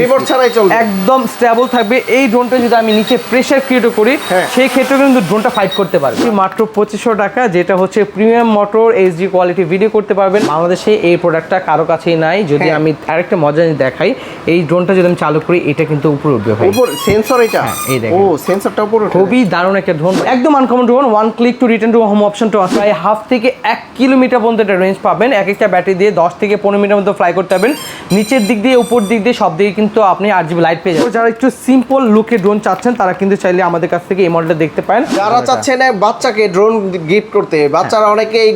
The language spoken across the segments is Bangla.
রিমোট ছাড়াই চলবে, একদম স্টেবল থাকবে। এই ড্রোনটা যদি আমি নিচে প্রেসার ক্রিয়েট করি সেই ক্ষেত্রে কিন্তু ড্রোনটা ফাইট করতে পারবে। মাত্র 2500 টাকা, যেটা হচ্ছে premium motor HD quality video করতে পারবেন। বাংলাদেশে এই প্রোডাক্টটা কারো কাছেই নাই। যদি আমি আরেকটা মজা দেখাই, এই ড্রোনটা যদি আমি চালু করি এটা কিন্তু উপরে উঠবে ভাই। উপর সেন্সর এটা? এই দেখেন, ও সেন্সরটা উপরে উঠবে। খুবই দারুণ একটা ড্রোন, একদম uncommon drone. One click to return to home অপশনটা আছে। প্রায় হাফ থেকে 1 কিলোমিটার পর্যন্ত একটা রেঞ্জ পাবেন। এক একটা ব্যাটারি দিয়ে 10 থেকে 15 মিনিটের মধ্যে ফ্লাই করতে পারবেন। নিচের দিক দিয়ে উপর দিক দিয়ে সব দিকে কিন্তু আপনি RGB লাইট পেয়ে যাবেন। যারা একটু সিম্পল লুকে ড্রোন চাচ্ছেন তারা কিন্তু চাইলে আমাদের কাছ থেকে এই মডেলটা দেখতে পারেন। যারা চাচ্ছেন বাচ্চাকে ড্রোন গিফট করতে, বাচ্চারা অনেকেই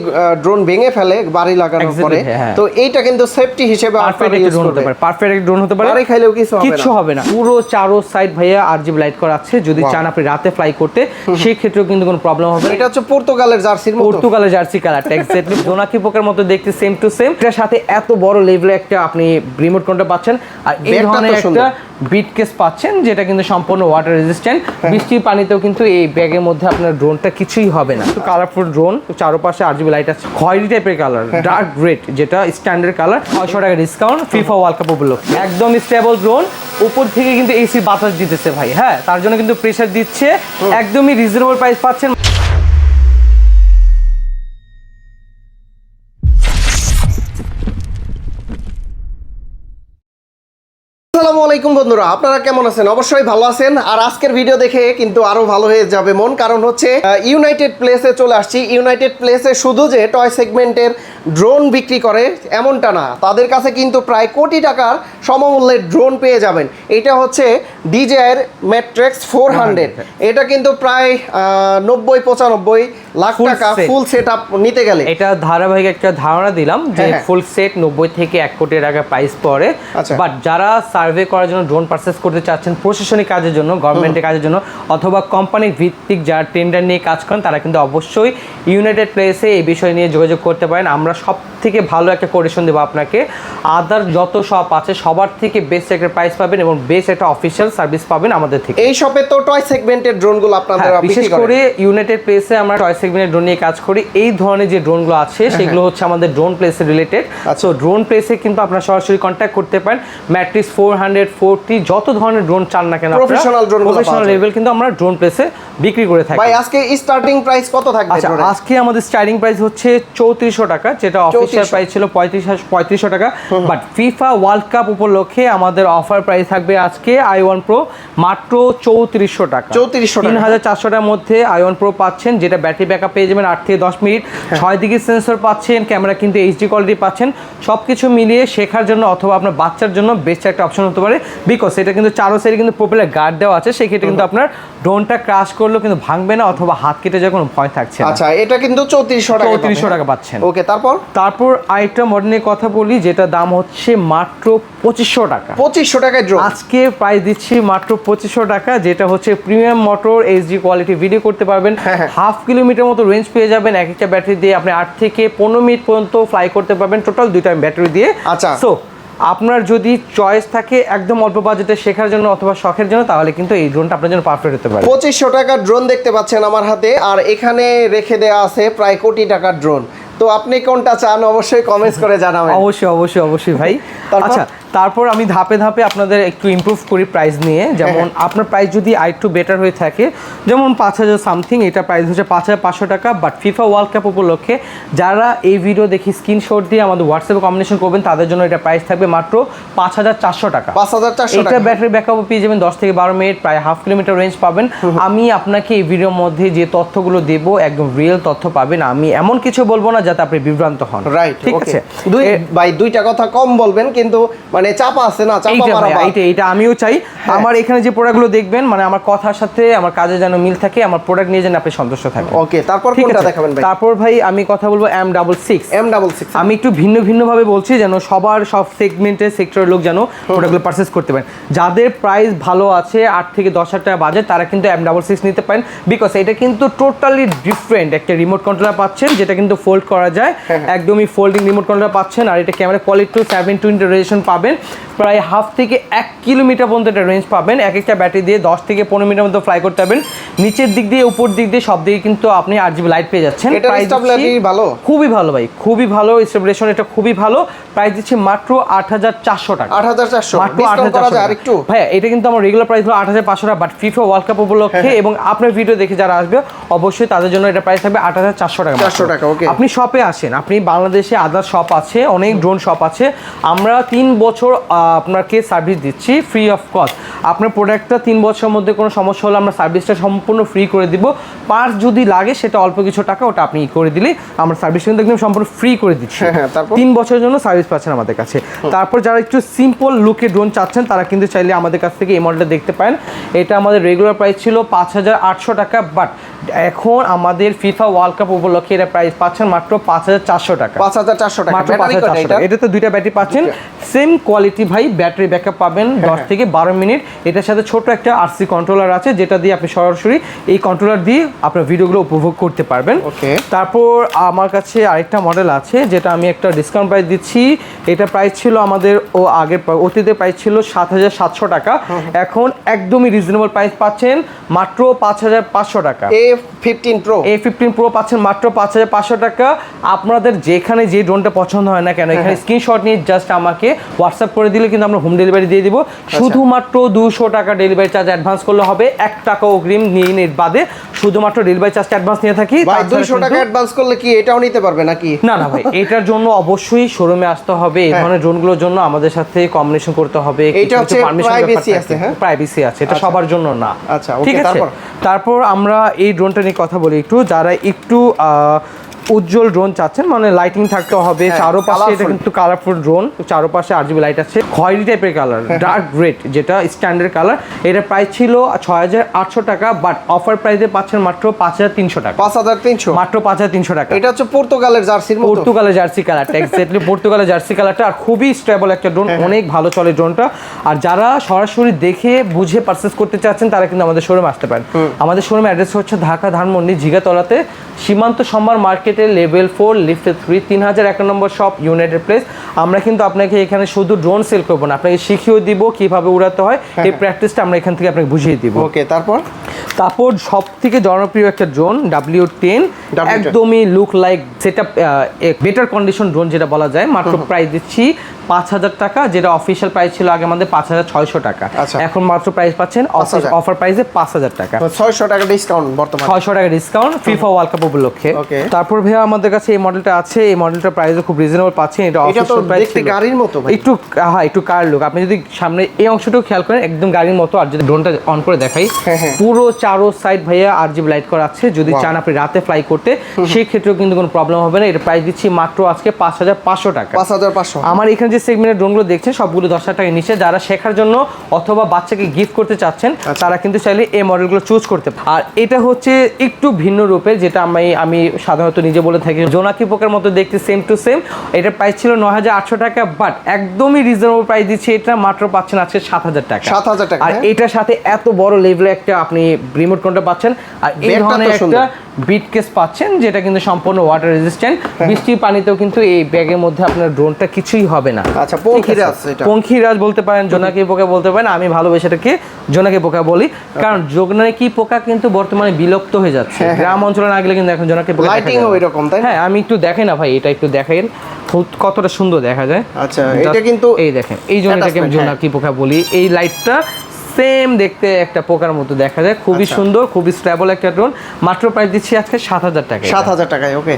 ড্রোন ভেঙে ফেলে বাড়ি লাগানোর পরে, তো এইটা কিন্তু সেফটি হিসেবে পারফেক্ট একটা ড্রোন হতে পারে। পারফেক্ট একটা ড্রোন হতে পারে, বাড়ি খাইলেও কিছু হবে না। পুরো চারো সাইড ভাইয়া RGB লাইট করা আছে। যদি চান আপনি রাতে ফ্লাই করতে সেই ক্ষেত্রেও কিন্তু কোনো প্রবলেম হবে না। এটা হচ্ছে পর্তুগালের জার্সির মতো, পর্তুগালের জার্সি কালারটা এক্স্যাক্টলি জোনাকি পোকার মতো দেখতে, সেম টু সেম। এটার সাথে এত বড় লেভেলে একটা আপনি রিমোট কন্ট্রোল পাচ্ছেন, আর এই ধরনের একটা বিট কেস পাচ্ছেন যেটা কিন্তু সম্পূর্ণ ওয়াটার রেজিস্ট্যান্ট। বৃষ্টির পানিতেও কিন্তু এই ব্যাগের মধ্যে আপনার ড্রোনটা কিছুই হবে না। তো কালারফুল ড্রোন, চারপাশে RGB লাইট আছে, খয়েরি টাইপের কালার, ডার্ক রেড যেটা স্ট্যান্ডার্ড কালার। 600 টাকা ডিসকাউন্ট ফিফা ওয়ার্ল্ড কাপ উপলক্ষে। একদম স্টেবল ড্রোন, উপর থেকে কিন্তু এসি বাতাস দিতেছে ভাই। হ্যাঁ, তার জন্য কিন্তু প্রেসার দিচ্ছে। একদমই রিজনেবল প্রাইস পাচ্ছেন। আসসালামু আলাইকুম বন্ধুরা, আপনারা কেমন আছেন? অবশ্যই ভালো আছেন। আর আজকের ভিডিও দেখে কিন্তু আরো ভালো হয়ে যাবে মন, কারণ হচ্ছে ইউনাইটেড প্লেসে চলে আসছি। ইউনাইটেড প্লেসে শুধু যে টয় সেগমেন্টের ড্রোন বিক্রি করে এমনটা না, তাদের কাছে কিন্তু প্রায় কোটি টাকার সমমূল্যের ড্রোন পেয়ে যাবেন। এটা হচ্ছে DJI ম্যাট্রিক্স 400। এটা কিন্তু প্রায় 90-95 লাখ টাকা ফুল সেট আপ নিতে গেলে। এটা ধারাবাহিক একটা ধারণা দিলাম যে ফুল সেট 90 থেকে 1 কোটি টাকা প্রাইস পড়ে। বাট যারা সার্ভে করার জন্য ড্রোন পারচেজ করতে চাচ্ছেন প্রশাসনিক কাজের জন্য, গভর্নমেন্টের কাজের জন্য, অথবা কোম্পানি ভিত্তিক যারা টেন্ডার নিয়ে কাজ করেন, তারা কিন্তু অবশ্যই ইউনাইটেড প্লেসে এই বিষয় নিয়ে যোগাযোগ করতে পারেন। আমরা সব থেকে ভালো একটা কোটেশন দেবো আপনাকে। আদার যত শপ আছে সবার থেকে বেস্ট একটা প্রাইস পাবেন এবং বেস্ট একটা অফিসিয়াল সার্ভিস পাবেন আমাদের থেকে। এই শপে তো টয় সেগমেন্টের ড্রোনগুলো আপনাদের বিশেষ করে ইউনাইটেড প্লেসে আমরা টয় সেগমেন্টের ড্রোন নিয়ে কাজ করি। এই ধরনের যে ড্রোনগুলো আছে সেগুলো হচ্ছে আমাদের ড্রোন প্লেসে রিলেটেড। সো ড্রোন প্লেসে কিন্তু আপনারা সরাসরি কন্ট্যাক্ট করতে পারেন। ম্যাট্রিক্স 440 যত ধরনের ড্রোন চান না কেন, প্রফেশনাল লেভেল কিন্তু আমরা ড্রোন প্লেসে বিক্রি করে থাকি। ভাই আজকে স্টার্টিং প্রাইস কত থাকবে? আচ্ছা, আজকে আমাদের স্টার্টিং প্রাইস হচ্ছে 3400 টাকা, যেটা অফিশিয়াল প্রাইস ছিল 3500 টাকা। বাট ফিফা ওয়ার্ল্ড কাপ উপলক্ষে আমাদের অফার প্রাইস থাকবে আজকে i1 Pro মাত্র 3400 টাকা। 3400 টাকার মধ্যে i1 Pro পাচ্ছেন, যেটা ব্যাটারি ব্যাকআপ পেয়ে যাবেন 8 থেকে 10 মিনিট, 6 দিকে সেন্সর পাচ্ছেন, ক্যামেরা কিন্তু HD কোয়ালিটি পাচ্ছেন। সবকিছু মিলিয়ে শেখার জন্য অথবা আপনার বাচ্চার জন্য বেস্ট একটা অপশন হতে পারে। বিকজ এটা কিন্তু চারো সাইডে কিন্তু প্রপেলার গার্ড দেওয়া আছে, সেক্ষেত্রে কিন্তু আপনার ড্রোনটা ক্র্যাশ করলেও কিন্তু ভাঙবে না অথবা হাত কেটে যাওয়ার কোনো ভয় থাকছে না। আচ্ছা, এটা কিন্তু 3400 টাকা পাচ্ছেন। ওকে, তারপর আরেকটা মডেলের কথা বলি, যেটা দাম হচ্ছে মাত্র 2500 টাকা। 2500 টাকায় ড্রোন আজকে প্রাইস দিচ্ছি মাত্র 2500 টাকা, যেটা হচ্ছে premium motor HD quality video করতে পারবেন। হাফ কিলোমিটার মতো রেঞ্জ পেয়ে যাবেন। এক একটা ব্যাটারি দিয়ে আপনি 8 থেকে 15 মিনিট পর্যন্ত ফ্লাই করতে পারবেন, টোটাল 2টা ব্যাটারি দিয়ে। আচ্ছা, সো আপনার যদি চয়েস থাকে একদম অল্প বাজেটে শেখার জন্য অথবা শখের জন্য, তাহলে কিন্তু এই ড্রোনটা আপনার জন্য পারফেক্ট হতে পারে। 2500 টাকার ড্রোন দেখতে পাচ্ছেন আমার হাতে, আর এখানে রেখে দেওয়া আছে প্রায় কোটি টাকার ড্রোন। তো আপনি কোনটা চান অবশ্যই কমেন্টস করে জানাবেন। অবশ্যই ভাই। আচ্ছা, তারপর আমি ধাপে ধাপে আপনাদের একটু ইমপ্রুভ করি প্রাইস নিয়ে। যেমন আপনার প্রাইস যদি আরেকটু বেটার হয়ে থাকে, যেমন 5000 সামথিং, এটা প্রাইস হচ্ছে 5500 টাকা। বাট ফিফা ওয়ার্ল্ড কাপ উপলক্ষে যারা এই ভিডিও দেখি স্ক্রিনশট দিয়ে আমাদের হোয়াটসঅ্যাপে কম্বিনেশন করবেন, তাদের জন্য এটা প্রাইস থাকবে মাত্র 5400 টাকা। 5400 টাকা। এটা ব্যাটারি ব্যাকআপ পেয়ে যাবেন 10 থেকে 12 মিনিট, প্রায় হাফ কিলোমিটার রেঞ্জ পাবেন। আমি আপনাকে এই ভিডিওর মধ্যে যে তথ্যগুলো দেব একদম রিয়েল তথ্য পাবেন। আমি এমন কিছু বলবো না যাতে আপনি বিভ্রান্ত হন। রাইট, ঠিক আছে ভাই, দুইটা কথা কম বলবেন, কিন্তু মানে চাপা আছে না, চাপা মারা। এইটা আমিও চাই। আমার এখানে যে প্রোডাক্টগুলো দেখবেন, মানে আমার কথার সাথে আমার কাজে যেন মিল থাকে, আমার প্রোডাক্ট নিয়ে যেন আপনি সন্তুষ্ট থাকেন। ওকে, তারপর কোনটা দেখাবেন ভাই? তারপর ভাই আমি কথা বলবো M66। আমি একটু ভিন্ন ভাবে বলছি, যেন সব সেগমেন্টের সেক্টরের লোক যেন প্রোডাক্টগুলো পারচেজ করতে পারেন। যাদের প্রাইস ভালো আছে 8 থেকে 10,000 টাকা বাজেট, তারা কিন্তু M66 নিতে পারেন। বিকজ এটা কিন্তু টোটালি ডিফারেন্ট একটা রিমোট কন্ট্রোলার পাচ্ছেন, যেটা কিন্তু ফোল্ড করা যায়। একদমই ফোল্ডিং রিমোট কন্ট্রোলার পাচ্ছেন। আর এটা ক্যামেরা কোয়ালিটি 720 রেজোলিউশন পাবেন। পাবেন প্রায় হাফ থেকে 1 কিলোমিটার পর্যন্ত একটা রেঞ্জ পাবেন। এক একটা ব্যাটারি দিয়ে 10 থেকে 15 মিনিটের মধ্যে ফ্লাই করতে পারবেন। নিচের দিক দিয়ে উপর দিক দিয়ে সব দিকে কিন্তু আপনি RGB লাইট পেয়ে যাচ্ছেন। স্টেবিলিটি ভালো, খুবই ভালো ভাই, খুবই ভালো স্টেবিলাইজেশন, এটা খুবই ভালো। প্রাইস দিচ্ছি মাত্র 8400 টাকা। 8400 মাত্র ডিসকাউন্ট করা যায় 8400 আরেকটু? ভাই এটা কিন্তু আমার রেগুলার প্রাইস হলো 8500 টাকা, বাট ফিফা ওয়ার্ল্ড কাপ উপলক্ষে এবং আপনার ভিডিও দেখে যারা আসবে অবশ্যই তাদের জন্য এটা প্রাইস থাকবে 8400 টাকা। 400 টাকা, ওকে। আপনি শপে আসেন, আপনি বাংলাদেশে আদার শপ আছে, অনেক ড্রোন শপ আছে। আমরা 3 বছর আপনাকে সার্ভিস দিচ্ছি ফ্রি অফ কস্ট। আপনার প্রোডাক্টটা 3 বছরের মধ্যে কোনো সমস্যা হলে আমরা সার্ভিসটা সম্পূর্ণ ফ্রি করে দিব। পার্টস যদি লাগে সেটা অল্প কিছু টাকা ওটা আপনি করে দিলেই আমরা সার্ভিস কিন্তু একদম সম্পূর্ণ ফ্রি করে দিচ্ছি। 3 বছরের জন্য সার্ভিস পাচ্ছেন আমাদের কাছে। তারপর যারা একটু সিম্পল লুকে ড্রোন চাচ্ছেন তারা কিন্তু চাইলে আমাদের কাছ থেকে এই মডেলটা দেখতে পারেন। এটা আমাদের রেগুলার প্রাইস ছিল 5800 টাকা, বাট এখন আমাদের ফিফা ওয়ার্ল্ড কাপ উপলক্ষে এটা প্রাইস পাচ্ছেন মাত্র 5400 টাকা। 5400 টাকা মাত্র 5400 টাকা। এটা তো দুইটা ব্যাটারি পাচ্ছেন, সেম কোয়ালিটি ভাই, ব্যাটারি ব্যাকআপ পাবেন 10 থেকে 12 মিনিট। এটার সাথে ছোট একটা RC কন্ট্রোলার আছে যেটা দিয়ে আপনি সরাসরি এই কন্ট্রোলার দিয়ে আপনার ভিডিওগুলো উপভোগ করতে পারবেন। ওকে। তারপর আমার কাছে আরেকটা মডেল আছে যেটা আমি একটা ডিসকাউন্ট প্রাইস দিচ্ছি। এটা প্রাইস ছিল আমাদের আগের অতীতের প্রাইস ছিল 7700 টাকা, এখন একদমই রিজনেবল প্রাইস পাচ্ছেন মাত্র 5500 টাকা। A15 Pro পাচ্ছেন মাত্র 5500 টাকা। আপনাদের যেখানে যে ড্রোনটা পছন্দ হয় না কেন এখানে স্ক্রিনশট নিয়ে জাস্ট আমাকে হোয়াটসঅ্যাপ করে দিলে কিন্তু আমরা হোম ডেলিভারি দিয়ে দিব। শুধুমাত্র 200 টাকা ডেলিভারি চার্জ অ্যাডভান্স করলে হবে, 1 টাকা অগ্রিম নিয়ে নেট বাদে শুধুমাত্র ডেলিভারি চার্জটা অ্যাডভান্স নিয়ে থাকি। ভাই 200 টাকা অ্যাডভান্স করলে কি এটাও নিতে পারবে নাকি? না না ভাই, এটার জন্য অবশ্যই শোরুমে আসতে হবে। এই ধরনের ড্রোনগুলোর জন্য আমাদের সাথে কম্বিনেশন করতে হবে। এটা হচ্ছে প্রাইভেসি আছে, হ্যাঁ প্রাইভেসি আছে, এটা সবার জন্য না। আচ্ছা, ঠিক আছে। তারপর আমরা এই ড্রোনটা নিয়ে কথা বলি একটু। যারা একটু উজ্জ্বল ড্রোন চাচ্ছেন, মানে লাইটিং থাকতে হবে চারোপাশে, এটা কিন্তু কালারফুল ড্রোন, চারোপাশে RGB লাইট আছে, খয়েরি টাইপের কালার, ডার্ক রেড যেটা স্ট্যান্ডার্ড কালার। এটা প্রাইস ছিল 6800 টাকা, বাট অফার প্রাইসে পাচ্ছেন মাত্র 5300 টাকা। 5300 মাত্র 5300 টাকা। এটা হচ্ছে পর্তুগালের জার্সির মতো, পর্তুগালের জার্সি কালারটা, এক্স্যাক্টলি পর্তুগালের জার্সি কালারটা। আর খুবই স্টেবল একটা ড্রোন, অনেক ভালো চলে ড্রোনটা। আর যারা সরাসরি দেখে বুঝে পারচেজ করতে চাচ্ছেন তারা কিন্তু আমাদের শোরুমে আসতে পারেন। আমাদের শোরুমের অ্যাড্রেস হচ্ছে ঢাকা ধানমন্ডি জিগাতলাতে, সীমান্ত সম্ভার মার্কেটে লেভেল 4 লিফটে 3 3001 নম্বর শপ, ইউনাইটেড প্লেস। আমরা কিন্তু আপনাকে এখানে শুধু ড্রোন সেল করবো না, আপনাকে শিখিয়েও দিব কিভাবে উড়াতে হয়, এই প্র্যাকটিসটা আমরা এখান থেকে আপনাকে বুঝিয়ে দিব। ওকে। তারপর সব থেকে জনপ্রিয় একটা ড্রোন W10, একদমই look like setup better condition drone যেটা বলা যায়। মাত্র প্রাইস দিচ্ছি 5000 টাকা, যেটা অফিশিয়াল প্রাইস ছিল আগে আমাদের 5600 টাকা। এখন মাত্র প্রাইস পাচ্ছেন অফার প্রাইসে 5000 টাকা, 600 টাকা ডিসকাউন্ট বর্তমানে, 600 টাকা ডিসকাউন্ট ফিফা ওয়ার্ল্ড কাপ উপলক্ষে। তারপর ভাইয়া আমাদের কাছে এই মডেলটা আছে, এই মডেলটার প্রাইসও খুব রিজনেবল পাচ্ছেন। এটা অফিশিয়াল প্রাইস দেখতে গাড়ির মতো ভাই, একটু একটু কার লুক। আপনি যদি সামনে এই অংশটাও খেয়াল করেন একদম গাড়ির মতো। আর যদি ড্রোনটা অন করে দেখাই, পুরো চারো সাইড ভাইয়া RGB লাইট করা আছে। যদি চান আপনি রাতে ফ্লাই করতে সেই ক্ষেত্রেও কিন্তু কোনো প্রবলেম হবে না। এটা প্রাইস দিচ্ছি মাত্র আজকে 5500 টাকা। 5500। আমার এখানে যে সেগমেন্টের ড্রোনগুলো দেখছেন সবগুলো 10,000 টাকার নিচে। যারা শেখার জন্য অথবা বাচ্চাকে গিফট করতে চাচ্ছেন তারা কিন্তু চাইলে এই মডেলগুলো চুজ করতে পারেন। আর এটা হচ্ছে একটু ভিন্ন রূপের, যেটা আমি সাধারণত নিজে বলে থাকি জোনাকি পোকার মতো দেখতে, সেম টু সেম। এটার প্রাইস ছিল 9800 টাকা, বাট একদমই রিজনেবল প্রাইস দিচ্ছি এটা মাত্র পাচ্ছেন আজকে 7000 টাকা। 7000 টাকা। আর এটার সাথে এত বড় লেভেলে একটা আপনি রিমোট কন্ট্রোল পাচ্ছেন, আর এই ধরনের একটা বিট কেস পাচ্ছেন যেটা কিন্তু সম্পূর্ণ ওয়াটার রেজিস্ট্যান্ট। বৃষ্টির পানিতেও কিন্তু এই ব্যাগের মধ্যে আপনার ড্রোনটা কিছুই হবে না। আচ্ছা, পঙ্খিরাজ, এটা পঙ্খিরাজ বলতে পারেন, জোনাকি পোকা বলতে পারেন। আমি ভালোবেসে এটাকে জোনাকি পোকা বলি, কারণ জোনাকি পোকা কিন্তু বর্তমানে বিলুপ্ত হয়ে যাচ্ছে। গ্রাম অঞ্চলে না গেলে কিন্তু এখন জোনাকি পোকা লাইটিং এরকম, তাই? হ্যাঁ, আমি একটু দেখাই না ভাই, এটা একটু দেখেন কতটা সুন্দর দেখা যায়। আচ্ছা, এটা কিন্তু এই দেখেন, এই জন্য এটাকে জোনাকি পোকা বলি। এই লাইটটা সেম দেখতে একটা পোকার মতো দেখা যায়, খুবই সুন্দর, খুবই স্টেবল একটা ড্রোন। মাত্র প্রাইস দিচ্ছি আজকে 7000 টাকা। 7000 টাকায়। ওকে।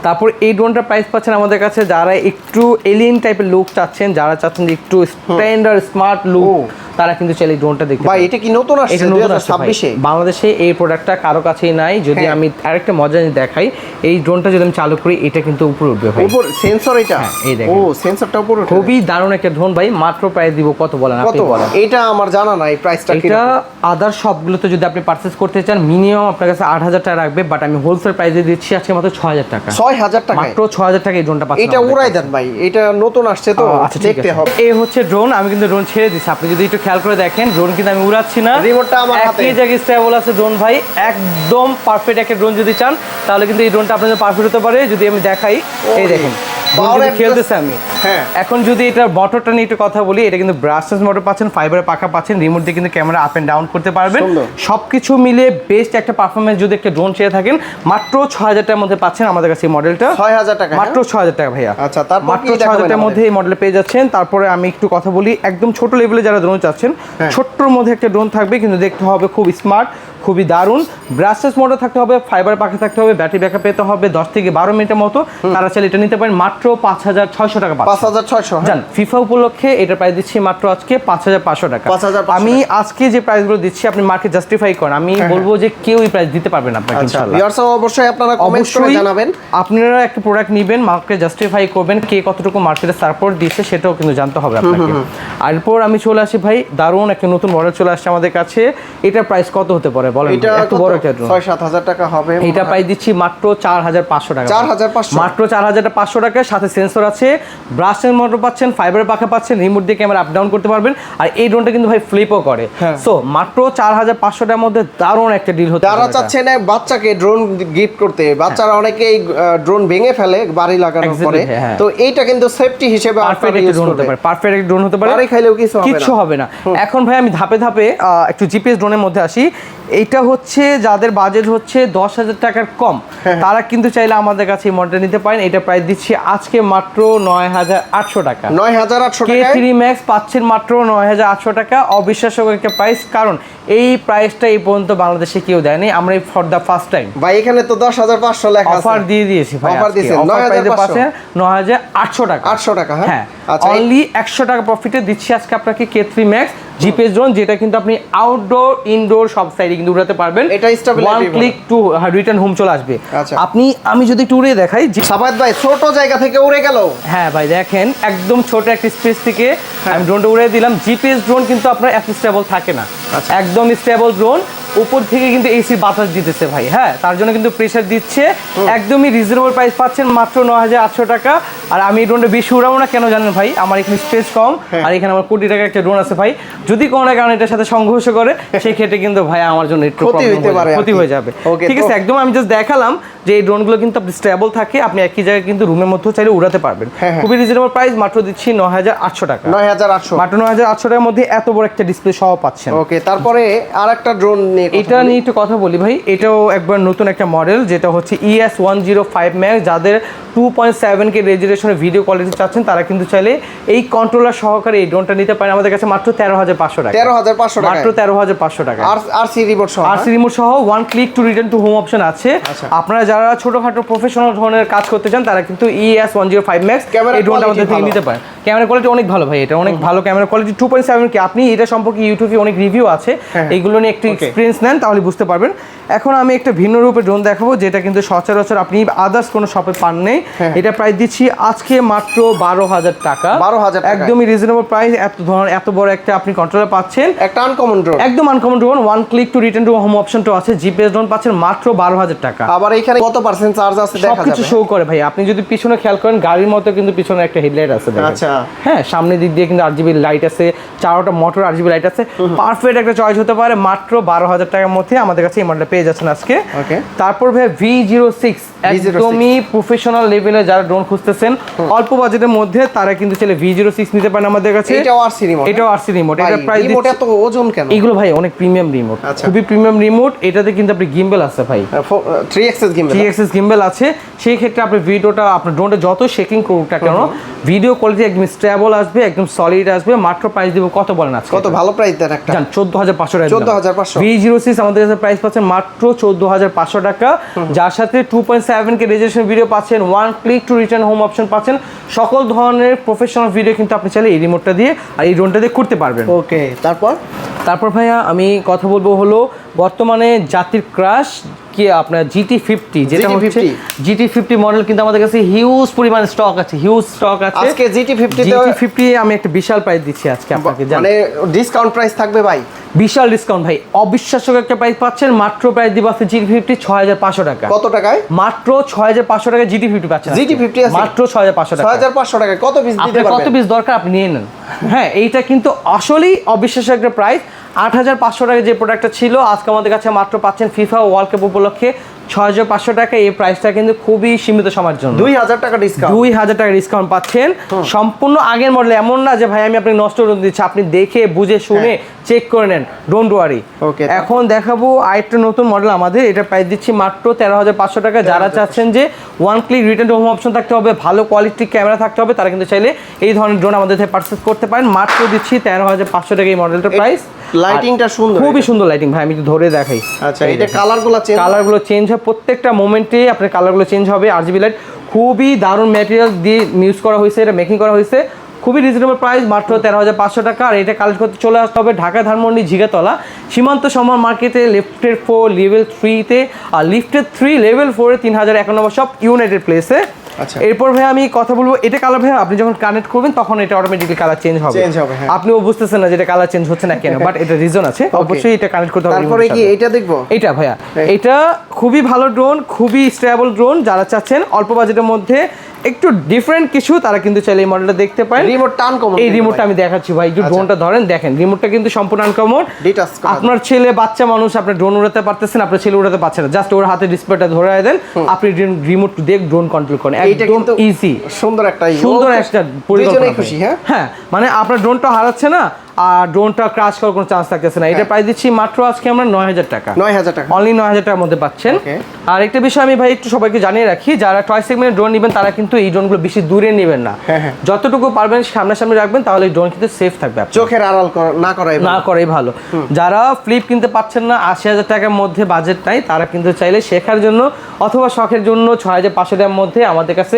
তারপর এই ড্রোনটার প্রাইস পাচ্ছেন আমাদের কাছে যারা একটু এলিয়েন টাইপের লুক চাচ্ছেন, যারা চাচ্ছেন যে একটু স্ট্যান্ডার্ড স্মার্ট লুক, তারা কিন্তু চাইলে এই ড্রোনটা দেখতে পারেন। ভাই এটা কি নতুন আসছে? 2026 বাংলাদেশে এই প্রোডাক্টটা কারো কাছেই নাই। যদি আমি আরেকটা মজা দেখাই, এই ড্রোনটা যদি আমি চালু করি এটা কিন্তু উপরে উঠবে ভাই। উপর সেন্সর এটা? এই দেখেন, ও সেন্সরটা উপরে উঠবে। খুবই দারুণ একটা ড্রোন ভাই। মাত্র প্রাইস দিব কত বলেন আপনি? বলেন। এটা আমার জানা নাই প্রাইসটা কি। এটা আদার সবগুলোতে যদি আপনি পারচেজ করতে চান মিনিমাম আপনার কাছে 8000 টাকা রাখবে, বাট আমি হোলসেল প্রাইসে দিচ্ছি আজকে মাত্র 6000 টাকা। 6000 টাকা? মাত্র 6000 টাকা এই ড্রোনটা পাচ্ছেন। এটা উড়াই দেন ভাই, এটা নতুন আসছে তো দেখতে হবে। এই হচ্ছে ড্রোন, আমি কিন্তু ড্রোন ছেড়ে দিচ্ছি। আপনি যদি একটু খেয়াল করে দেখেন, ড্রোন কিন্তু আমি উড়াচ্ছি না, রিমোটটা আমার হাতে। একই জায়গায় স্টেবল আছে ড্রোন ভাই। একদম পারফেক্ট একটা ড্রোন যদি চান তাহলে কিন্তু এই ড্রোনটা আপনাদের পারফেক্ট হতে পারে। যদি আমি দেখাই, এই দেখেন খেলতেছে আমি। হ্যাঁ, এখন যদি এটার মোটরটা নিয়ে একটু কথা বলি, এটা কিন্তু ব্রাশলেস মোটর পাচ্ছেন, ফাইবারের পাখা পাচ্ছেন, রিমোট দিয়ে কিন্তু ক্যামেরা আপ এন্ড ডাউন করতে পারবেন। সবকিছু মিলে বেস্ট একটা পারফরমেন্স যদি একটা ড্রোন চেয়ে থাকেন, মাত্র 6000 টাকার মধ্যে পাচ্ছেন আমাদের কাছে এই মডেলটা। 6000 টাকা, মাত্র 6000 টাকা ভাইয়া। আচ্ছা, তারপর মাত্র 6000 টাকার মধ্যে এই মডেল পেয়ে যাচ্ছেন। তারপরে আমি একটু কথা বলি, একদম ছোট লেভেলে যারা ড্রোন চাচ্ছেন, ছোট্টর মধ্যে একটা ড্রোন থাকবে, কিন্তু দেখতে হবে খুব স্মার্ট, খুবই দারুণ। ব্রাশলেস মোটর থাকতে হবে, ফাইবার পাখা থাকতে হবে, ব্যাটারি ব্যাকআপ পেতে হবে 10 থেকে 12 মিনিটের মতো। তারা চাইলে এটা নিতে পারেন মাত্র 5600 টাকা। 5600 জান, ফিফা উপলক্ষে এটা প্রাইস দিচ্ছি মাত্র আজকে 5500 টাকা। আমি আজকে যে প্রাইসগুলো দিচ্ছি আপনি মার্কেট জাস্টিফাই করেন, আমি বলবো যে কেউ এই প্রাইস দিতে পারবে না আপনাকে ইনশাআল্লাহ। ভিউয়ার্স অবশ্যই আপনারা কমেন্ট করে জানাবেন, আপনারা একটা প্রোডাক্ট নেবেন, মার্কেট জাস্টিফাই করবেন, কে কতটুকু মার্কেটে সাপোর্ট দিচ্ছে সেটাও কিন্তু জানতে হবে আপনাকে। এরপর আমি চলে আসি ভাই, দারুণ একটা নতুন মডেল চলে আসছে আমাদের কাছে। এটার প্রাইস কত হতে পারে বলেন? এটা এত বড় একটা ড্রোন 6-7000 টাকা হবে। এটা প্রাইস দিচ্ছি মাত্র 4500 টাকা। 4500 মাত্র 4500 টাকা। সাথে সেন্সর আছে, ব্রাশের মোটর পাচ্ছেন, ফাইবারের পাখা পাচ্ছেন, রিমোট দিয়ে ক্যামেরা আপ ডাউন করতে পারবেন। আর এই ড্রোনটা কিন্তু ভাই ফ্লিপও করে। সো মাত্র 4500 টাকার মধ্যে দারুণ একটা ডিল হচ্ছে। যারা চাচ্ছেন বাচ্চাকে ড্রোন গিফট করতে, বাচ্চারা অনেকেই ড্রোন ভেঙে ফেলে বাড়ি লাগানোর পরে, তো এইটা কিন্তু সেফটি হিসেবে পারফেক্ট একটা ড্রোন হতে পারে। পারফেক্ট একটা ড্রোন হতে পারে, বাড়ি খাইলেও কিছু হবে না। এখন ভাই আমি ধাপে ধাপে একটু জিপিএস ড্রোনের মধ্যে আসি। এইটা হচ্ছে যাদের বাজেট হচ্ছে 10,000 টাকার কম, তারা কিন্তু চাইলে আমাদের কাছে এই মডেলটা নিতে পারেন। এটা প্রাইস দিচ্ছি আজকে মাত্র 9800 টাকা। 9800 টাকা K3 Max পাচ্ছেন মাত্র 9800 টাকা। অবিশ্বাস্য একটা প্রাইস, কারণ এই প্রাইসটা এই পর্যন্ত বাংলাদেশে কেউ দেয়নি, আমরা ফর দা ফার্স্ট টাইম। ভাই এখানে তো 10500 লেখা আছে, অফার দিয়ে দিয়েছি ভাই। অফার দিয়েছেন 9800 টাকা। 800 টাকা। হ্যাঁ, আচ্ছা, অনলি 100 টাকা প্রফিটে দিচ্ছি আজকে আপনাকে K3 Max জিপিএস ড্রোন, যেটা কিন্তু আপনি আউটডোর ইনডোর সব সাইডে কিন্তু উড়াতে পারবেন। এটা stabilizable, one click to return home চলে আসবে। আচ্ছা, আমি যদি একটু উড়ে দেখাই, সাবাত ভাই ছোট জায়গা থেকে উড়ে গেল। হ্যাঁ ভাই দেখেন, একদম ছোট একটা স্পেস থেকে আমি ড্রোনটা উড়ে দিলাম। জিপিএস ড্রোন কিন্তু আপনার এত স্টেবল থাকে না, একদম স্টেবল ড্রোন। উপর থেকে কিন্তু এসি বাতাস দিতেছে ভাই, হ্যাঁ, তার জন্য কিন্তু প্রেসার দিচ্ছে। একদমই রিজনেবল প্রাইস পাচ্ছেন মাত্র 9800 টাকা। আর আমি এই ড্রোনটা বেশি উড়াবো না, কেন জানেন ভাই? আমার এখানে স্পেস কম, আর এখানে আমার কোটি টাকা একটা ড্রোন আছে ভাই। যদি কোনো কারণে এটার সাথে সংঘর্ষ করে, সেই ক্ষেত্রে কিন্তু ভাই আমার জন্য একটু ক্ষতি হয়ে যাবে। ঠিক আছে, একদম আমি জাস্ট দেখালাম যে এই ড্রোনগুলো কিন্তু আপনি স্টেবল থাকে, আপনি একই জায়গায় কিন্তু রুমের মধ্যেও চাইলে উড়াতে পারবেন। খুবই রিজনেবল প্রাইস, মাত্র দিচ্ছি 9800 টাকা। 9800, মাত্র 9800 টাকার মধ্যে এত বড় একটা ডিসপ্লে সহ পাচ্ছেন। ওকে, তারপরে আরেকটা ড্রোন নিয়ে এটা নিয়ে একটু কথা বলি ভাই। এটাও একবার নতুন একটা মডেল, যেটা হচ্ছে ES105 Max। যাদের 2.7K রেজোলিউশনের ভিডিও কোয়ালিটি চাচ্ছেন, তারা কিন্তু চাইলে এই কন্ট্রোলার সহকারে এই ড্রোনটা নিতে পারেন আমাদের কাছে মাত্র 13500 টাকা। 13500 টাকা, মাত্র 13500 টাকা। আর সি রিমোট সহ, আর সি রিমোট সহ one click to return to home option আছে। আপনারা যারা ছোটখাটো প্রফেশনাল ধরনের কাজ করতে চান, তারা কিন্তু ES105 Max এই ড্রোনটা আমাদের থেকে নিতে পারেন। ক্যামেরা কোয়ালিটি অনেক ভালো ভাই, এটা অনেক ভালো ক্যামেরা কোয়ালিটি। 2.7K, আপনি এটা সম্পর্কে ইউটিউবে অনেক রিভিউ আছে, এইগুলো নিয়ে একটু এক্সপিরিয়েন্স নেন তাহলে বুঝতে পারবেন। এখন আমি একটা ভিন্ন রূপে ড্রোন দেখাবো, যেটা কিন্তু সচরাচর আপনি আদার্স কোনো শপে পান নেই। এটা প্রাইস দিচ্ছি আজকে মাত্র 12000 টাকা। 12000 টাকা, একদমই রিজনেবল প্রাইস। এত বড় একটা আপনি কন্ট্রোলার পাচ্ছেন, একটা আনকমন ড্রোন, একদম uncommon drone. One click to return to home অপশনটাও আছে। জিপিএস ড্রোন পাচ্ছেন মাত্র 12000 টাকা। আবার এখানে কত পার্সেন্ট চার্জ আছে দেখা যাবে, সবকিছু শো করে ভাই। আপনি যদি পিছনে খেয়াল করেন, গাড়ির মতো কিন্তু পিছনে একটা হেডলাইট আছে। আচ্ছা, হ্যাঁ, সামনের দিক দিয়ে কিন্তু RGB লাইট আছে, চারটা মোটর RGB লাইট আছে। পারফেক্ট একটা চয়েস হতে পারে। মাত্র 12000 টাকার মধ্যে আমাদের কাছে এই মডেলটা পেয়ে যাচ্ছেন আজকে। তারপর ভাই V06, একদমই প্রফেশনাল লেভেলে যারা ড্রোন খুঁজতেছেন অল্প বাজেটের মধ্যে, তারা কিন্তু চাইলে V06 নিতে পারেন আমাদের কাছে। এটাও আরসি রিমোট, এটা প্রাইস রিমোট এত ওজন কেন? এগুলো ভাই অনেক প্রিমিয়াম রিমোট, খুবই প্রিমিয়াম রিমোট। এটাতে কিন্তু আপনি গিম্বেল আছে ভাই, 3 এক্সেস গিম্বেল আছে। সেই ক্ষেত্রে আপনি ভিডিওটা, আপনার ড্রোনটা যত শেকিং করুক না কেন, ভিডিও কোয়ালিটি একদম স্টেবল আসবে, একদম সলিড আসবে। মাত্র প্রাইস দিব কত বলেন আজকে? কত ভালো প্রাইস দেন একটা? 14500 টাকা। 14500 V06 আমাদের কাছে প্রাইস পাচ্ছেন মাত্র 14500 টাকা, যার সাথে 2.7K রেজোলিউশন ভিডিও পাচ্ছেন, one click to return home option পাচ্ছেন। সকল ধরনের প্রফেশনাল ভিডিও কিন্তু আপনি চাইলে এই রিমোটটা দিয়ে আর এই ড্রোনটা দিয়ে করতে পারবেন। ওকে, তারপর ভাইয়া আমি কথা বলবো হলো বর্তমানে জাতির ক্রাশ কি আপনার GT50, যেটা হচ্ছে GT50 মডেল কিন্তু আমাদের কাছে হিউজ পরিমাণ স্টক আছে, আজকে GT50 আমি একটা বিশাল প্রাইস দিচ্ছি আজকে আপনাকে, মানে ডিসকাউন্ট প্রাইস থাকবে ভাই, বিশাল ডিসকাউন্ট ভাই। অবিশ্বাস্য একটা প্রাইস পাচ্ছেন। মাত্র প্রাইস দিব আছে GT50 6500 টাকা। কত টাকায়? মাত্র 6500 টাকা GT50 পাচ্ছেন। GT50 আছে মাত্র 6500 টাকা। 6500 টাকা। কত পিস দিতে পারবেন? কত পিস দরকার আপনি নিয়ে নেন। হ্যাঁ, এইটা কিন্তু আসলেই অবিশ্বাস্য একটা প্রাইস। 8500 টাকা যে প্রোডাক্টটা ছিল, আজকে আমাদের কাছে মাত্র পাচ্ছেন ফিফা ওয়ার্ল্ড কাপ উপলক্ষে 6500 টাকা। এই প্রাইসটা কিন্তু খুবই সীমিত সময়ের জন্য। 2000 টাকা ডিসকাউন্ট, 2000 টাকা ডিসকাউন্ট পাচ্ছেন। সম্পূর্ণ আগের মডেল, এমন না যে ভাই আমি আপনাকে নষ্ট ড্রোন দিচ্ছি, আপনি দেখে বুঝে শুনে চেক করে নেন, ডোন্ট ওয়ারি। ওকে, এখন দেখাবো আরেকটা নতুন মডেল আমাদের, এটা প্রাইস দিচ্ছি মাত্র 13500 টাকা। যারা চাচ্ছেন যে one click return home option থাকতে হবে, ভালো কোয়ালিটির ক্যামেরা থাকতে হবে, তারা কিন্তু চাইলে এই ধরনের ড্রোন আমাদের থেকে পারচেজ করতে পারেন। মাত্র দিচ্ছি 13500 টাকা এই মডেলটার প্রাইস। লাইটিংটা সুন্দর, খুবই সুন্দর লাইটিং ভাই, আমি একটু ধরে দেখাই। আচ্ছা, এটা কালারগুলো চেঞ্জ, কালারগুলো চেঞ্জ হয় প্রত্যেকটা মোমেন্টে, আপনার কালারগুলো চেঞ্জ হবে। আরজিবি লাইট খুবই দারুণ ম্যাটেরিয়াল দিয়ে ইউজ করা হয়েছে, এটা মেকিং করা হয়েছে, খুবই রিজনেবল প্রাইস, মাত্র 13500 টাকা। আর এটা কালেক্ট করতে চলে আসতে হবে ঢাকা ধানমন্ডি ঝিগাতলা সীমান্ত সম্মান মার্কেটে, লিফটের 4 লেভেল 3-তে, আর লিফটের 3 লেভেল 4-এ 3001 নম্বর শপ ইউনাইটেড প্লেসে। আচ্ছা, এরপর ভাই আমি কথা বলবো, এটা কালার ভাই আপনি যখন কানেক্ট করবেন তখন এটা অটোমেটিক্যালি কালার চেঞ্জ হবে। হ্যাঁ। আপনিও বুঝতেছেন না যে এটা কালার চেঞ্জ হচ্ছে না কেন, বাট এটা রিজন আছে, অবশ্যই এটা কানেক্ট করতে হবে। তারপরে কি এটা দেখবো? এটা ভাইয়া, এটা খুবই ভালো ড্রোন, খুবই স্টেবল ড্রোন। যারা চাচ্ছেন অল্প বাজেটের মধ্যে একটু ডিফারেন্ট কিছু, তারা কিন্তু চাইলে এই মডেলটা দেখতে পারেন। রিমোটটা আনকমন, এই রিমোটটা আমি দেখাচ্ছি ভাই, একটু ড্রোনটা ধরেন, দেখেন রিমোটটা কিন্তু সম্পূর্ণ আনকমন। আপনার ছেলে বাচ্চা মানুষ, আপনি ড্রোন উড়াতে পারতেছেন, আপনার ছেলে উড়াতে পারছে না, জাস্ট ওর হাতে ডিসপ্লেটা ধরে দেন, আপনি রিমোট দিয়ে ড্রোন কন্ট্রোল করেন, একদম ইজি। সুন্দর একটা পরিকল্পনা, খুশি। হ্যাঁ, মানে আপনার ড্রোনটা হারাচ্ছে না আর ড্রোনটা ক্র্যাশ করার কোনো চান্স থাকতেছে না। এটা প্রাইস দিচ্ছি মাত্র আজকে আমরা 9000 টাকা, 9000 টাকা, অনলি 9000 টাকার মধ্যে পাচ্ছেন। আর একটা বিষয় আমি ভাই একটু সবাইকে জানিয়ে রাখি, যারা টয় সেগমেন্টের ড্রোন নেবেন তারা কিন্তু এই ড্রোনগুলো বেশি দূরে নেবেন না, যতটুকু পারবেন সামনাসামনি রাখবেন, তাহলে এই ড্রোন কিন্তু সেফ থাকবে, চোখের আড়াল না করাই ভালো। যারা ফ্লিপ কিনতে পারছেন না, 80000 টাকার মধ্যে বাজেট নাই, তারা কিন্তু চাইলে শেখার জন্য অথবা শখের জন্য 6500 টাকার মধ্যে আমাদের কাছে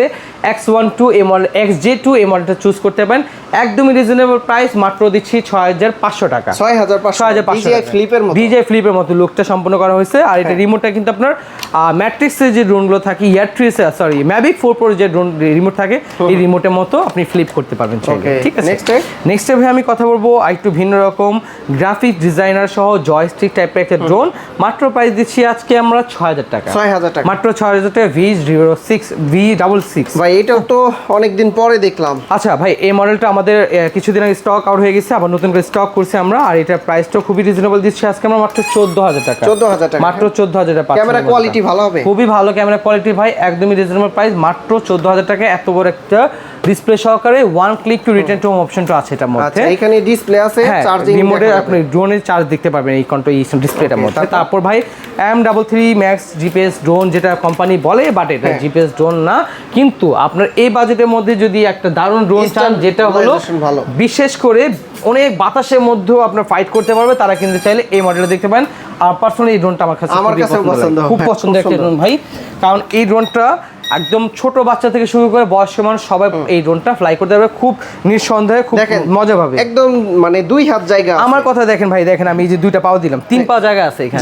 X12 এই মডেল, XJ2 এই মডেলটা চুজ করতে পারেন, একদমই রিজনেবল প্রাইস, মাত্র দিচ্ছি 6500 টাকা, 6500 DJI ফ্লিপের মতো লুকটা সম্পূর্ণ করা হয়েছে। আর এটা রিমোটটা কিন্তু আপনার ম্যাট্রিক্সের যে ড্রোনগুলো থাকে, ম্যাভিক 4 Pro যে ড্রোন রিমোট থাকে, এই রিমোটের মতো আপনি ফ্লিপ করতে পারবেন, ঠিক আছে। নেক্সট ভাই আমি কথা বলবো একটু ভিন্ন রকম গ্রাফিক ডিজাইনার সহ জয়স্টিক টাইপের একটা ড্রোন, মাত্র প্রাইস দিচ্ছি আজকে আমরা 6000 টাকা, মাত্র 6000 টাকা, V6 ভাই। এটা তো অনেকদিন পরে দেখলাম। আচ্ছা ভাই, এই মডেলটা আমাদের কিছুদিন আগে স্টক আউট হয়ে গেছে, আবার নতুন করে স্টক করছি আমরা। আর এটার প্রাইসটা খুবই রিজনেবল দিচ্ছি আজকে আমরা মাত্র 14000 টাকা, 14000 টাকা, মাত্র 14000 টাকা। ক্যামেরা কোয়ালিটি ভালো হবে, খুবই ভালো ক্যামেরা কোয়ালিটি ভাই, একদমই রিজনেবল প্রাইস, মাত্র 14000 টাকা। এত বড় একটা ডিসপ্লে সহকারে one click to return to home অপশনটা আছে এটার মধ্যে। আচ্ছা, এখানে ডিসপ্লে আছে, চার্জিং রিমোটে আপনি ড্রোনের চার্জ দেখতে পারবেন এই ডিসপ্লেটার মধ্যে। তারপর ভাই M33 Max জিপিএস ড্রোন, যেটা কোম্পানি বলে, বাট এটা জিপিএস ড্রোন না, কিন্তু আপনার এই বাজেটের মধ্যে যদি একটা দারুণ ড্রোন চান, যেটা হলো বিশেষ করে অনেক বাতাসের মধ্যেও আপনার ফাইট করতে পারবে, তারা কিন্তু চাইলে এই মডেলটা দেখতে পারেন। আর পার্সোনালি এই ড্রোনটা আমার কাছে খুব পছন্দ একটা ড্রোন ভাই, কারণ এই ড্রোনটা একদম ছোট বাচ্চা থেকে শুরু করে বয়স্ক মানুষ সবাই এই ড্রোনটা ফ্লাই করতে পারবে, খুব নিঃসন্দেহে, খুব মজা পাবে, একদম মানে 2 হাত জায়গা। আমার কথা দেখেন ভাই, দেখেন আমি এই যে 2টা পাও দিলাম, 3 পা জায়গা আছে এখানে,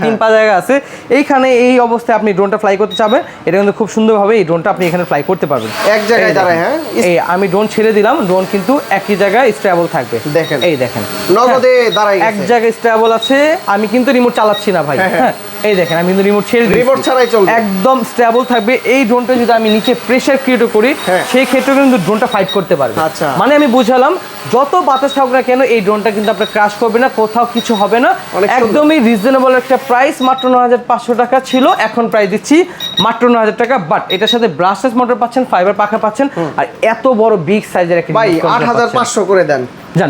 3 পা জায়গা আছে এইখানে। এই অবস্থায় আপনি ড্রোনটা ফ্লাই করতে চাবেন, এটা কিন্তু খুব সুন্দরভাবে এই ড্রোনটা আপনি এখানে ফ্লাই করতে পারবেন, এক জায়গায় দাঁড়ায়। এই আমি ড্রোন ছেড়ে দিলাম, ড্রোন কিন্তু একই জায়গায় স্টেবল থাকবে, দেখেন, এই দেখেন নগদে দাঁড়ায় এক জায়গায় স্টেবল আছে। আমি কিন্তু রিমোট চালাচ্ছি না ভাই, হ্যাঁ এই দেখেন আমি কিন্তু রিমোট ছেড়ে দিই, রিমোট ছাড়াই চলবে, একদম স্টেবল থাকবে। এই ড্রোনটা যদি আমি নিচে প্রেসার ক্রিয়েট করি, সেই ক্ষেত্রে কিন্তু ড্রোনটা ফাইট করতে পারবে। আচ্ছা, মানে আমি বুঝালাম, যত বাতাস থাকুক না কেন এই ড্রোনটা কিন্তু আপনার ক্র্যাশ করবে না, কোথাও কিছু হবে না, একদমই রিজনেবল একটা প্রাইস, মাত্র 9500 টাকা ছিল, এখন প্রাইস দিচ্ছি মাত্র 9000 টাকা। বাট এটার সাথে ব্রাশলেস মোটর পাচ্ছেন, ফাইবার পাখা পাচ্ছেন, আর এত বড় বিগ সাইজের একটা ভাই 8500 করে দেন, জান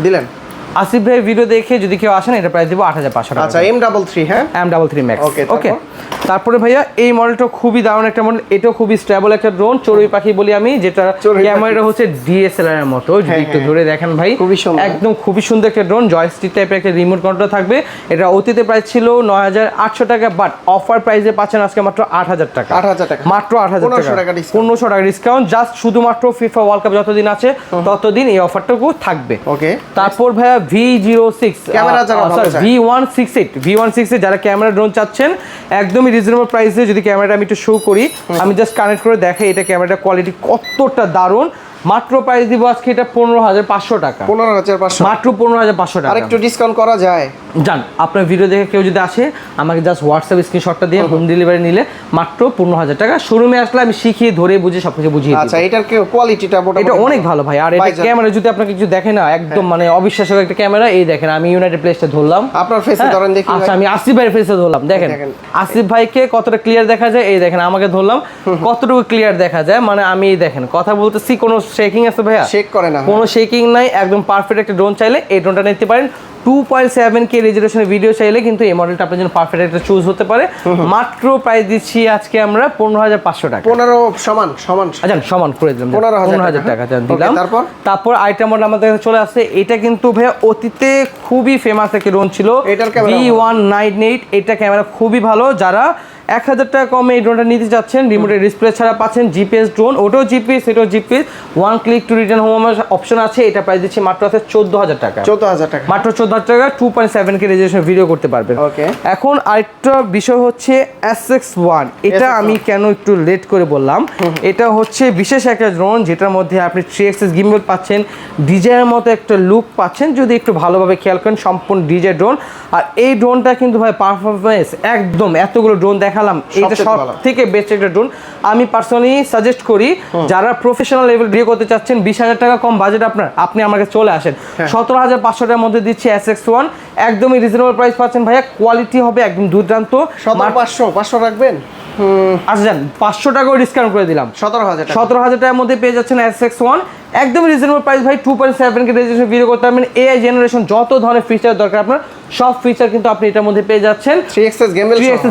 দিলেন। আসিফ ভাই ভিডিও দেখে যদি কেউ আসেন, এটা প্রাইস দিব 8500 টাকা। আচ্ছা, M33 M33 Max, ওকে। তারপরে ভাইয়া এই মডেলটা খুবই দারুণ একটা মডেল, এটাও খুবই স্টেবল একটা ড্রোন, চড়ুই পাখি বলি আমি, যেটা ক্যামেরাটা হচ্ছে DSLR এর মতো, যদি একটু ধরে দেখেন ভাই, একদম খুবই সুন্দর একটা ড্রোন, জয়স্টিক টাইপের একটা রিমোট কন্ট্রোল থাকবে। এটা অতীতে প্রাইস ছিল 9800 টাকা, বাট অফার প্রাইসে পাচ্ছেন আজকে মাত্র 8000 টাকা, মাত্র 8000 টাকা, 1500 টাকা ডিসকাউন্ট, জাস্ট শুধুমাত্র ফিফা ওয়ার্ল্ড কাপ যতদিন আছে ততদিন এই অফারটুকু থাকবে। ওকে, তারপর ভাইয়া V168 যারা ক্যামেরা ড্রোন চাচ্ছেন, একদমই রিজনেবল প্রাইসে, যদি ক্যামেরাটা আমি একটু শো করি, আমি জাস্ট কানেক্ট করে দেখাই এটা ক্যামেরাটা কোয়ালিটি কতটা দারুণ। মাত্র প্রাইস দিব আজকে এটা 15,500 টাকা। 15,500 মাত্র 15,500 টাকা। আর একটু ডিসকাউন্ট করা যায়? জান, আপনার ভিডিও দেখে কেউ যদি আসে আমাকে জাস্ট হোয়াটসঅ্যাপ স্ক্রিনশটটা দিয়ে হোম ডেলিভারি নিলে মাত্র 15,000 টাকা। শোরুমে আসলে আমি শিখিয়ে ধরে বুঝে সবকিছু বুঝিয়ে দিই। আচ্ছা, এটার কোয়ালিটিটা এটা অনেক ভালো ভাই। আর এটা ক্যামেরা যদি আপনাকে কিছু দেখে না, একদম মানে অবিশ্বাস্য একটা ক্যামেরা। এই দেখেন, আমি ইউনাইটেড প্লেসটা ধরলাম, আপনার ফেসে ধরেন দেখি। আচ্ছা, আমি আসিফ ভাইয়ের ফেসে ধরলাম, দেখেন আসিফ ভাইকে কতটা ক্লিয়ার দেখা যায়। এই দেখেন, আমাকে ধরলাম কতটুকু ক্লিয়ার দেখা যায়। মানে আমি দেখেন কথা বলতেছি, কোনো শেকিং আছে ভাইয়া? শেক করে না, কোনো শেকিং নাই, একদম পারফেক্ট একটা ড্রোন। চাইলে এই ড্রোনটা নিতে পারেন। 2.7K রেজোলিউশনের ভিডিও চাইলে কিন্তু এই মডেলটা আপনার জন্য পারফেক্ট একটা চুজ হতে পারে। মাত্র প্রাইস দিচ্ছি আজকে আমরা 15,500 টাকা। 15 সমান আচ্ছা, সমান করে দিলাম, 15,000 টাকা দিলাম। তারপর আইটেম মডেল আমাদের কাছে চলে আসছে। এটা কিন্তু ভাইয়া অতীতে খুবই ফেমাস একটা ড্রোন ছিল, V198। এটা ক্যামেরা খুবই ভালো। যারা 1,000 টাকা কমে এই ড্রোনটা নিতে চাচ্ছেন, রিমোটের ডিসপ্লে ছাড়া পাচ্ছেন জিপিএস ড্রোন, ওটাও জিপিএস, এটাও GPS, one click to return home option আছে। এটা প্রাইস দিচ্ছি মাত্র আছে 14,000 টাকা। 14,000 টাকা, মাত্র 14,000 টাকা। 2.7K রেজোলিউশন ভিডিও করতে পারবেন। ওকে। এখন আরেকটা বিষয় হচ্ছে SX1। এটা আমি কেন একটু লেট করে বললাম, এটা হচ্ছে বিশেষ একটা ড্রোন যেটার মধ্যে আপনি 3 অ্যাক্সিস গিম্বল পাচ্ছেন, ডিজাইনের মতো একটা লুক পাচ্ছেন যদি একটু ভালোভাবে খেয়াল করেন। সম্পূর্ণ ডিজাই ড্রোন। আর এই ড্রোনটা কিন্তু ভাই পারফরমেন্স একদম, এতগুলো ড্রোন দেখালাম, এটা সব থেকে বেস্ট একটা ড্রোন। আমি পার্সোনালি সাজেস্ট করি যারা প্রফেশনাল লেভেল ভিডিও করতে চাচ্ছেন, 20,000 টাকা কম বাজেট আপনার, আপনি আমাকে চলে আসেন। 17,500 টাকার মধ্যে দিচ্ছি SX1, একদমই রিজনেবল প্রাইস পাচ্ছেন ভাইয়া। কোয়ালিটি হবে একদম দুর্দান্ত। 500 রাখবেন? আচ্ছা যান, 500 টাকাও ডিসকাউন্ট করে দিলাম। 17,000 টাকার মধ্যে পেয়ে যাচ্ছেন SX1, একদম রিজনেবল প্রাইস ভাই। 2.7K রেজোলিউশন ভিডিও করতে পারবেন। AI জেনারেশন যত ধরনের ফিচার দরকার আপনার, সব ফিচার কিন্তু আপনি এটার মধ্যে পেয়ে যাচ্ছেন। 3 অ্যাক্সিস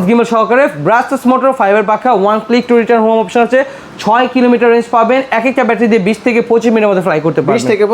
গিম্বল সহকারে, ব্রাশলেস মোটর, ফাইবার পাখা, one click to return home option আছে। 6 কিলোমিটার রেঞ্জ পাবেন। এক একটা ব্যাটারি দিয়ে 20 থেকে 25 মিনিটের মধ্যে ফ্লাই করতে পারবেন। 20 থেকে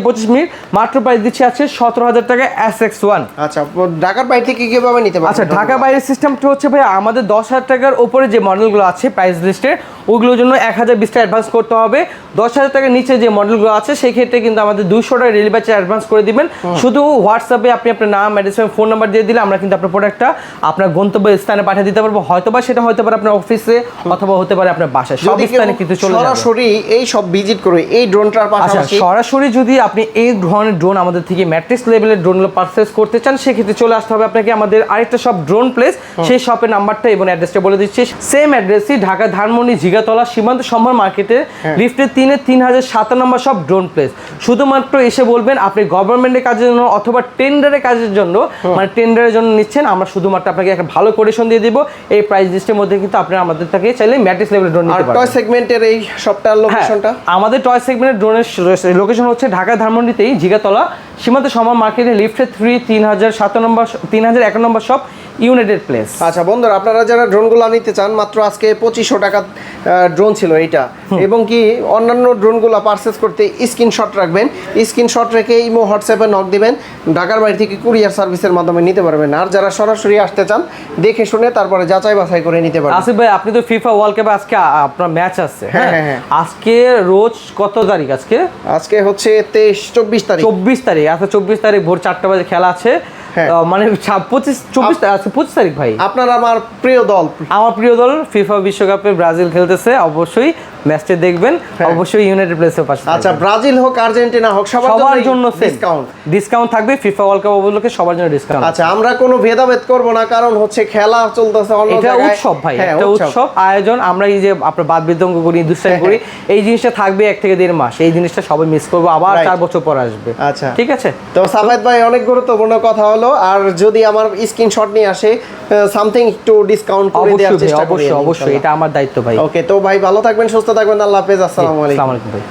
25 মিনিট। মাত্র প্রাইস দিচ্ছি আছে 17,000 টাকা SX1। আচ্ছা, ঢাকার বাইরে থেকে কিভাবে নিতে পারবেন? আচ্ছা, ঢাকা বাইরের সিস্টেমটা হচ্ছে ভাই, আমাদের 10,000 টাকার উপরে যে মডেলগুলো আছে প্রাইস লিস্টে, ওগুলোর জন্য 1,020 টাকা অ্যাডভান্স করতে হবে। 10,000 টাকার নিচে যে মডেলগুলো আছে সেই ক্ষেত্রে কিন্তু আমাদের 200 টাকা ডেলিভারি চার্জ অ্যাডভান্স করে দিবেন। শুধু হোয়াটসঅ্যাপে আপনি আপনার নাম, অ্যাড্রেস, ফোন নাম্বার দিয়ে দিলে আমরা কিন্তু আপনার প্রোডাক্টটা আপনার গন্তব্য স্থানে পাঠিয়ে দিতে পারবো। হয়তোবা সেটা হতে পারে আপনার অফিসে, অথবা হতে পারে আপনার বাসায়, সব স্থানে কিন্তু চলে যাবে। সরাসরি এই সব ভিজিট করে এই ড্রোনটার পাশাপাশি সরাসরি যদি আপনি এই ধরনের ড্রোন আমাদের থেকে ম্যাট্রিক্স লেভেলের ড্রোনগুলো পারচেজ করতে চান, সেক্ষেত্রে চলে আসতে হবে আপনাকে আমাদের আরেকটা শপ, ড্রোন প্লেস। সেই শপের নাম্বারটা এবং অ্যাড্রেসটা বলে দিচ্ছি। সেম অ্যাড্রেসই, ঢাকা ধানমন্ডি জিগাতলা সীমান্ত সম্ভার মার্কেটে লিফটের 3-এ 3007 নম্বর শপ, ড্রোন প্লেস। শুধুমাত্র এসে বলবেন আপনি গভর্নমেন্টের কাজের জন্য অথবা টেন্ডারের কাজের জন্য, মানে টেন্ডারের জন্য নিচ্ছেন, আমরা শুধুমাত্র আপনাকে একটা ভালো কোটেশন দিয়ে দিব। এই প্রাইস লিস্টের মধ্যে কিন্তু আপনারা আমাদের থেকে চাইলে ম্যাট্রিক্স লেভেলের ড্রোন নিতে পারবেন। টয় সেগমেন্টের এই শপটার লোকেশনটা, আমাদের টয় সেগমেন্টের ড্রোনের লোকেশন হচ্ছে ঢাকা ধানমন্ডিতেই জিগাতলা সীমান্ত সম্ভার মার্কেটে লিফটের 3001 নম্বর শপ, ইউনাইটেড প্লেস। আচ্ছা বন্ধুরা, আপনারা যারা ড্রোনগুলো নিতে চান, মাত্র আজকে 2500 টাকা ড্রোন ছিল এইটা, এবং কি অন্যান্য ড্রোনগুলো পারচেজ করতে স্ক্রিনশট রাখবেন। স্ক্রিনশট রেখে ইমো, হোয়াটসঅ্যাপে নক দিবেন। ঢাকার বাইরে থেকে কুরিয়ার সার্ভিসের মাধ্যমে নিতে পারবেন। আর যারা সরাসরি আসতে চান, দেখে শুনে তারপরে যাচাই বাছাই করে নিতে পারবেন। আসিফ ভাই, আপনি তো ফিফা ওয়ার্ল্ড কাপে আজকে আপনার ম্যাচ আছে, হ্যাঁ? আজকে রোজ কত তারিখ? আজকে হচ্ছে 24 তারিখ। 24 তারিখ। আচ্ছা, 24 তারিখ ভোর 4টা বাজে খেলা আছে। মানে 25 তারিখ ভাই। আপনার আমার প্রিয় দল ফিফা বিশ্বকাপে ব্রাজিল খেলতেছে। অবশ্যই ম্যাচটা দেখবেন, অবশ্যই ইউনাইটেড প্লেসের পাশে। আচ্ছা, ব্রাজিল হোক আর্জেন্টিনা হোক, সবার জন্য ডিসকাউন্ট থাকবে। ফিফা ওয়ার্ল্ড কাপ উপলক্ষে সবার জন্য ডিসকাউন্ট। আচ্ছা, আমরা কোনো ভেদাভেদ করব না, কারণ হচ্ছে খেলা চলতেছে অন্য জায়গায়। এটা উৎসব ভাই, এটা উৎসব আয়োজন। আমরা এই যে আপনার বাদ বিতঙ্গ করি, দুষ্টাইম করি, এই জিনিসটা থাকবে 1 থেকে 1.5 মাস। এই জিনিসটা সবাই মিস করবো, আবার 4 বছর পর আসবে। আচ্ছা, ঠিক আছে। তো সাফায়েত ভাই, অনেক গুরুত্বপূর্ণ কথা হলো। আর যদি আমার স্ক্রিনশট নিয়ে আসে, সামথিং একটু ডিসকাউন্ট করে দেওয়ার চেষ্টা করব। অবশ্যই, এটা আমার দায়িত্ব ভাই। ওকে, তো ভাই ভালো থাকবেন, সুস্থ থাকবেন। আল্লাহ হাফেজ। আসসালামু আলাইকুম। আসসালামু আলাইকুম ভাই।